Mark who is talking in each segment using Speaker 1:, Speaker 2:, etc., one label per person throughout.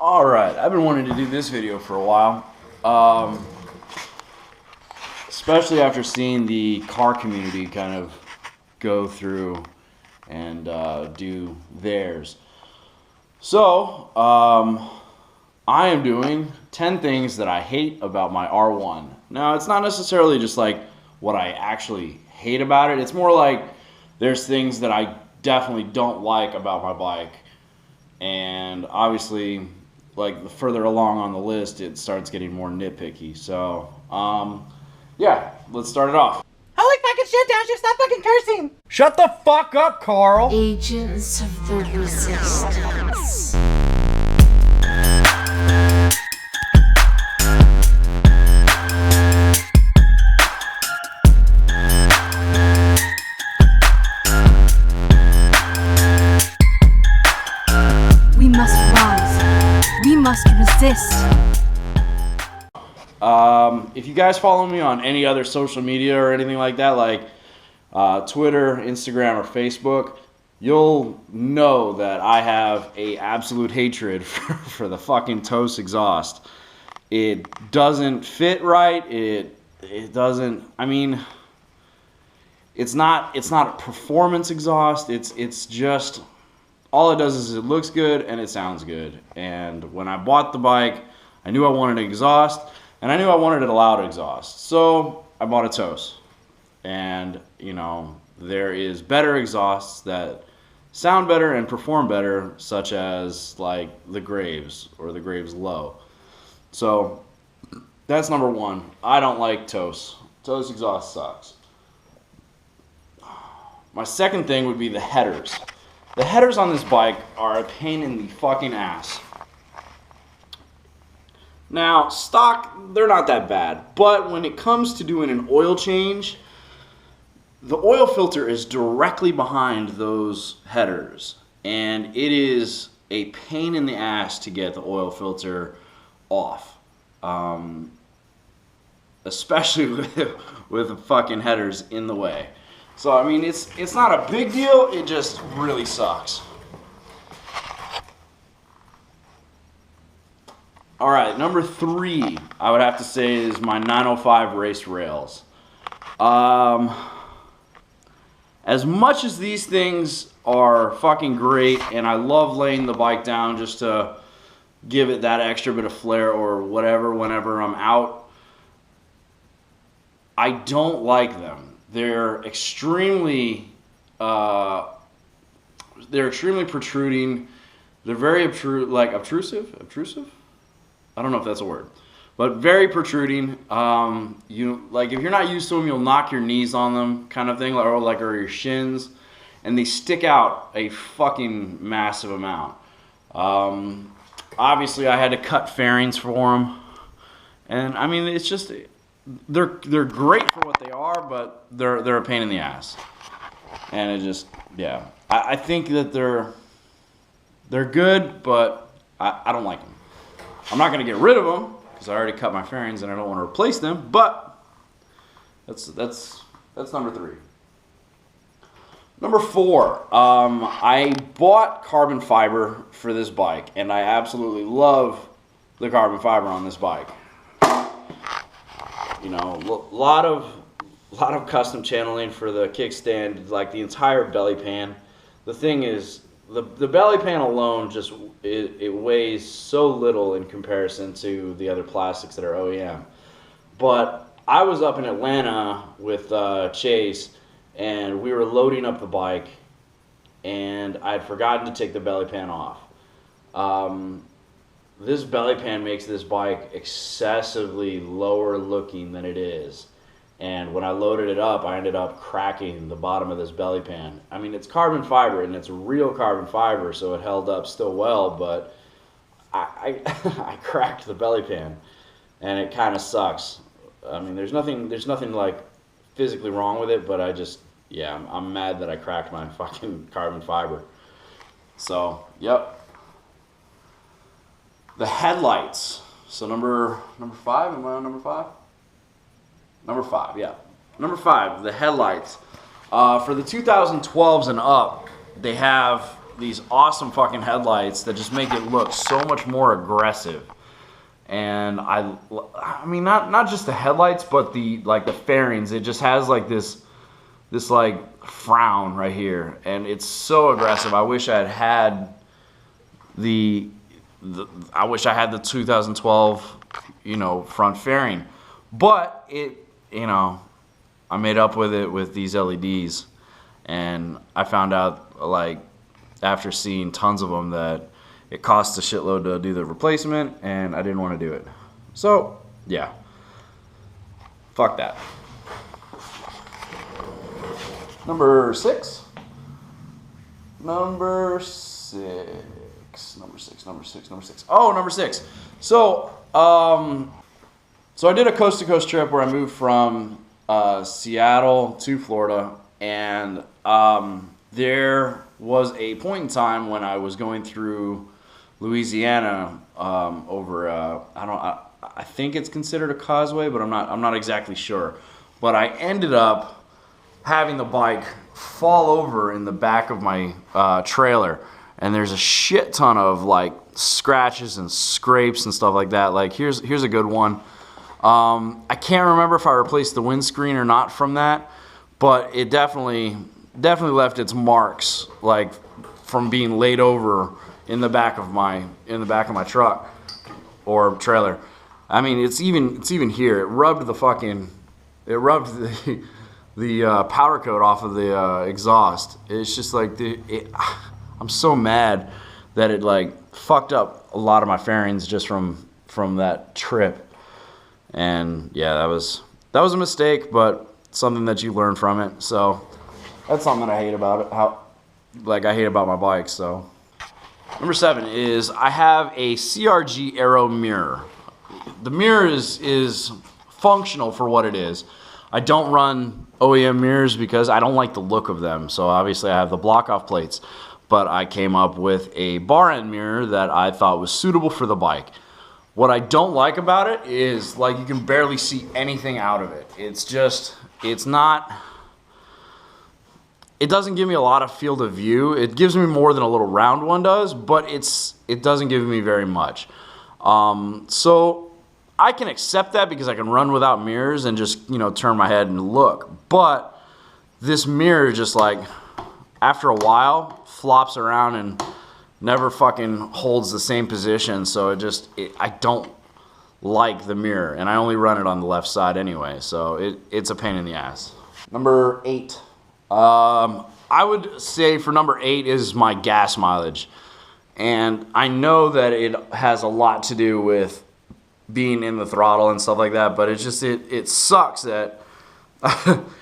Speaker 1: Alright, I've been wanting to do this video for a while. Especially after seeing the car community kind of go through and do theirs. So, I am doing 10 things that I hate about my R1. Now, it's not necessarily just like what I actually hate about it. It's more like there's things that I definitely don't like about my bike. And obviously, like the further along on the list, it starts getting more nitpicky. So, yeah, let's start it off.
Speaker 2: Holy fucking shit, Downshift, stop fucking cursing!
Speaker 1: Shut the fuck up, Carl!
Speaker 3: Agents of the Resistance.
Speaker 4: We must rise. We must resist.
Speaker 1: If you guys follow me on any other social media or anything like that, like Twitter, Instagram, or Facebook, you'll know that I have a absolute hatred for the fucking Tos exhaust. It doesn't fit right. It doesn't. I mean, it's not a performance exhaust. It's just all it does is it looks good and it sounds good. And when I bought the bike, I knew I wanted an exhaust. And I knew I wanted a loud exhaust, so I bought a Tos. And, you know, there is better exhausts that sound better and perform better, such as, like, the Graves or the Graves Low. So, that's number one. I don't like Tos. Tos exhaust sucks. My second thing would be the headers. The headers on this bike are a pain in the fucking ass. Now, stock, they're not that bad, but when it comes to doing an oil change, the oil filter is directly behind those headers, and it is a pain in the ass to get the oil filter off, especially with the fucking headers in the way. So, I mean, it's not a big deal, it just really sucks. Alright, number 3, I would have to say, is my 905 race rails. As much as these things are fucking great, and I love laying the bike down just to give it that extra bit of flair or whatever whenever I'm out, I don't like them. They're extremely protruding. They're very obtrusive? I don't know if that's a word, but very protruding. Like if you're not used to them, you'll knock your knees on them, kind of thing, or your shins, and they stick out a fucking massive amount. Obviously, I had to cut fairings for them, and I mean it's just they're great for what they are, but they're a pain in the ass, and it just I think that they're good, but I don't like them. I'm not going to get rid of them because I already cut my fairings and I don't want to replace them, but that's number 3. Number 4, I bought carbon fiber for this bike, and I absolutely love the carbon fiber on this bike. You know, a lot of custom channeling for the kickstand, like the entire belly pan. The thing is, the belly pan alone just it weighs so little in comparison to the other plastics that are OEM. But I was up in Atlanta with Chase, and we were loading up the bike, and I'd forgotten to take the belly pan off. This belly pan makes this bike excessively lower looking than it is. And when I loaded it up, I ended up cracking the bottom of this belly pan. I mean, it's carbon fiber, and it's real carbon fiber, so it held up still well, but I cracked the belly pan, and it kind of sucks. I mean, there's nothing like physically wrong with it, but I'm mad that I cracked my fucking carbon fiber. So, yep. The headlights. So number 5, am I on number 5? Number 5, yeah. Number 5, the headlights. For the 2012s and up, they have these awesome fucking headlights that just make it look so much more aggressive. And I mean, not just the headlights, but the fairings. It just has like this like frown right here, and it's so aggressive. I wish I had the 2012, front fairing, but I made up with it with these LEDs, and I found out, like, after seeing tons of them, that it costs a shitload to do the replacement, and I didn't want to do it. So, yeah. Fuck that. Number 6. Oh, number 6. So, so I did a coast-to-coast trip where I moved from Seattle to Florida, and there was a point in time when I was going through Louisiana over I think it's considered a causeway, but I'm not exactly sure. But I ended up having the bike fall over in the back of my trailer, and there's a shit ton of like scratches and scrapes and stuff like that. Like here's a good one. I can't remember if I replaced the windscreen or not from that, but it definitely left its marks, like from being laid over in the back of my truck or trailer. I mean, it's even here. It rubbed the powder coat off of the exhaust. It's just like I'm so mad that it like fucked up a lot of my fairings just from that trip. And yeah, that was a mistake, but something that you learn from it. So that's something that I hate about it. I hate about my bike. So number 7 is I have a CRG Aero mirror. The mirror is functional for what it is. I don't run OEM mirrors because I don't like the look of them. So obviously I have the block off plates, but I came up with a bar end mirror that I thought was suitable for the bike. What I don't like about it is, like, you can barely see anything out of it. It doesn't give me a lot of field of view. It gives me more than a little round one does, but it doesn't give me very much. So I can accept that because I can run without mirrors and just, turn my head and look. But this mirror just, like, after a while, flops around and never fucking holds the same position. So I don't like the mirror, and I only run it on the left side anyway. So it's a pain in the ass. Number 8. I would say for number 8 is my gas mileage. And I know that it has a lot to do with being in the throttle and stuff like that, but it sucks that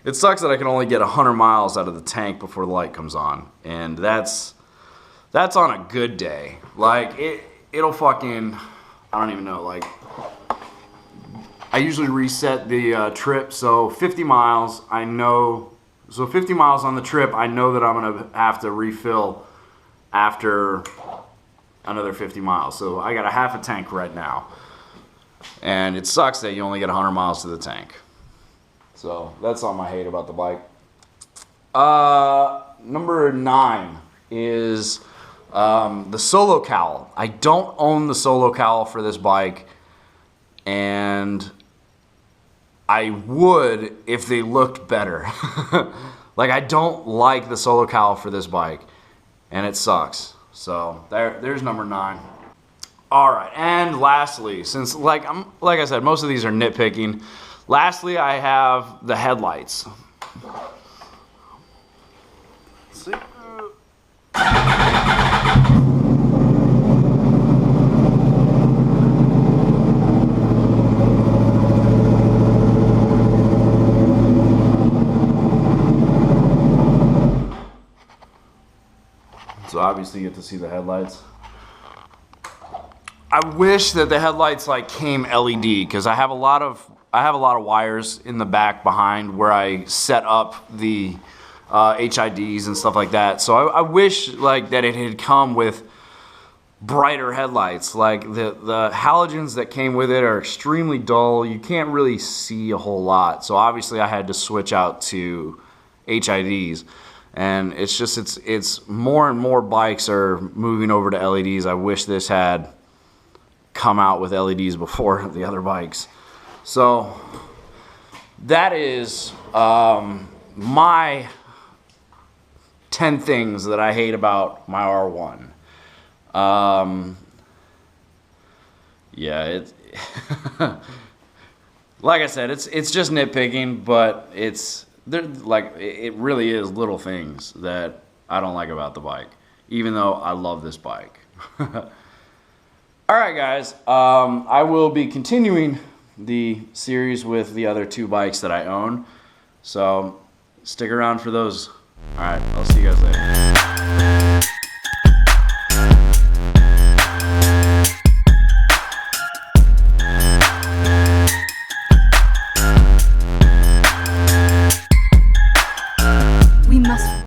Speaker 1: it sucks that I can only get 100 miles out of the tank before the light comes on. And that's on a good day. Like it'll fucking, I don't even know, like I usually reset the trip, so 50 miles, I know. So 50 miles on the trip, I know that I'm going to have to refill after another 50 miles. So I got a half a tank right now. And it sucks that you only get 100 miles to the tank. So that's something I hate about the bike. Number 9 is the Solo Cowl. I don't own the Solo Cowl for this bike. And I would if they looked better. Like, I don't like the Solo Cowl for this bike, and it sucks. So there's number 9. All right, and lastly, since like I said, most of these are nitpicking. Lastly, I have the headlights. Let's see. So obviously you get to see the headlights. I wish that the headlights like came LED, because I have a lot of wires in the back behind where I set up the HIDs and stuff like that. So I wish like that it had come with brighter headlights. Like the halogens that came with it are extremely dull. You can't really see a whole lot. So obviously I had to switch out to HIDs. And it's just, it's more and more bikes are moving over to LEDs. I wish this had come out with LEDs before the other bikes. So that is my 10 things that I hate about my R1. Yeah, it like I said, it's just nitpicking, but it really is little things that I don't like about the bike, even though I love this bike. All right, guys, I will be continuing the series with the other 2 bikes that I own, so stick around for those. All right, I'll see you guys later.